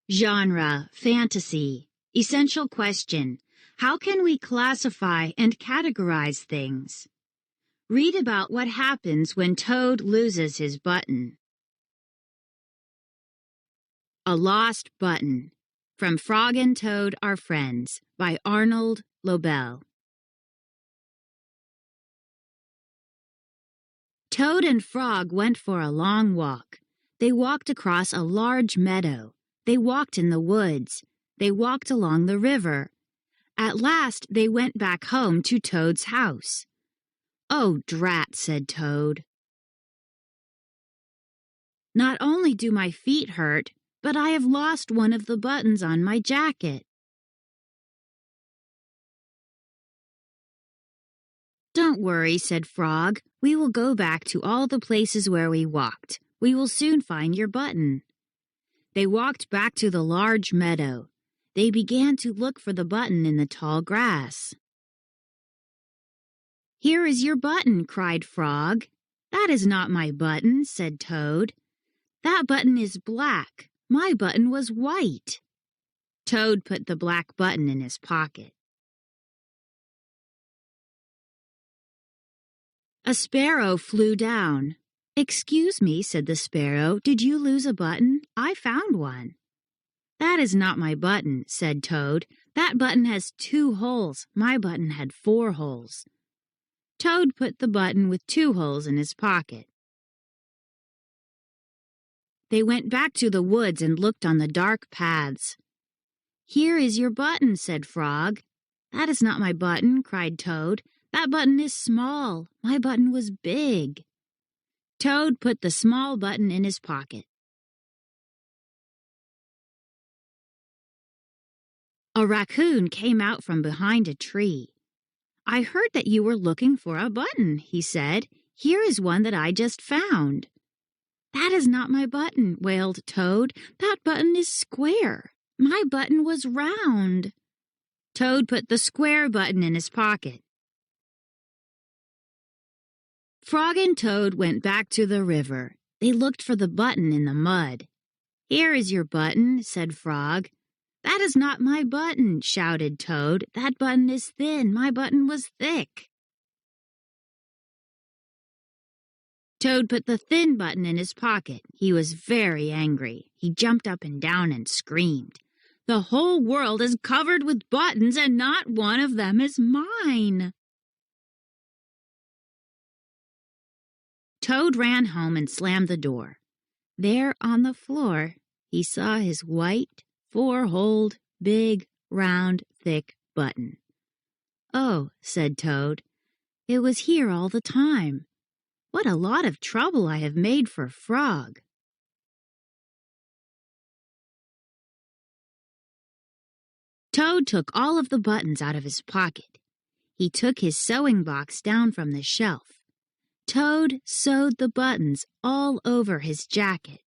Genre, fantasy. Essential question. How can we classify and categorize things? Read about what happens when Toad loses his button. A Lost Button. From Frog and Toad Are Friends by Arnold Lobel. Toad and Frog went for a long walk. They walked across a large meadow. They walked in the woods. They walked along the river. At last they went back home to Toad's house. "Oh, drat," said Toad. "Not only do my feet hurt, but I have lost one of the buttons on my jacket." "Don't worry," said Frog. "We will go back to all the places where we walked. We will soon find your button." They walked back to the large meadow. They began to look for the button in the tall grass. "Here is your button," cried Frog. "That is not my button," said Toad. "That button is black. My button was white." Toad put the black button in his pocket. A sparrow flew down. "Excuse me," said the sparrow, "did you lose a button? I found one." "That is not my button," said Toad. "That button has 2 holes. My button had 4 holes." Toad put the button with 2 holes in his pocket. They went back to the woods and looked on the dark paths. "Here is your button," said Frog. "That is not my button," cried Toad. "That button is small. My button was big." Toad put the small button in his pocket. A raccoon came out from behind a tree. "I heard that you were looking for a button," he said. "Here is one that I just found." "That is not my button," wailed Toad. "That button is square. My button was round." Toad put the square button in his pocket. Frog and Toad went back to the river. They looked for the button in the mud. "Here is your button," said Frog. "That is not my button," shouted Toad. "That button is thin. My button was thick." Toad put the thin button in his pocket. He was very angry. He jumped up and down and screamed, "The whole world is covered with buttons and not one of them is mine." Toad ran home and slammed the door. There on the floor he saw his white, 4-holed, big, round, thick button. "Oh," said Toad, "it was here all the time. What a lot of trouble I have made for Frog." Toad took all of the buttons out of his pocket. He took his sewing box down from the shelf. Toad sewed the buttons all over his jacket.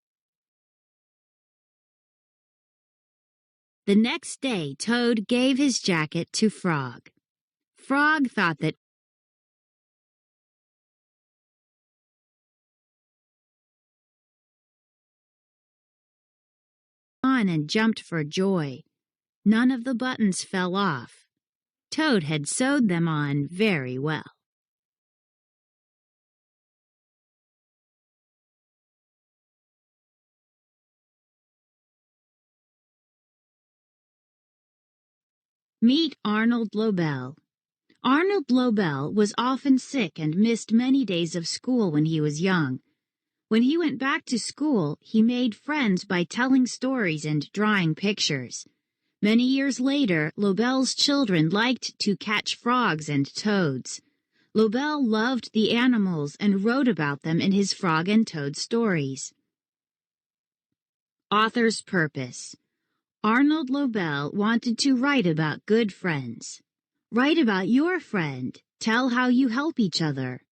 The next day, Toad gave his jacket to Frog. Frog thought that on and jumped for joy. None of the buttons fell off. Toad had sewed them on very well. Meet Arnold Lobel. Arnold Lobel was often sick and missed many days of school when he was young. When he went back to school, he made friends by telling stories and drawing pictures. Many years later, Lobel's children liked to catch frogs and toads. Lobel loved the animals and wrote about them in his Frog and Toad stories. Author's purpose. Arnold Lobel wanted to write about good friends. Write about your friend. Tell how you help each other.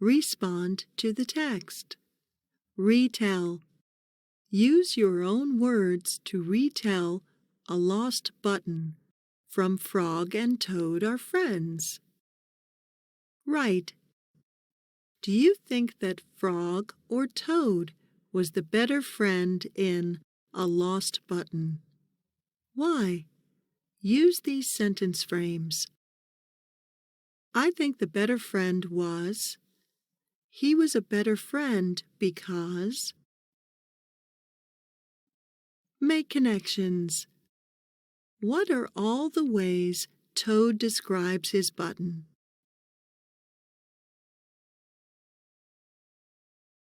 Respond to the text. Retell. Use your own words to retell A Lost Button from Frog and Toad Are Friends. Write. Do you think that Frog or Toad was the better friend in A Lost Button. Why? Use these sentence frames. I think the better friend was. He was a better friend because. Make connections. What are all the ways Toad describes his button?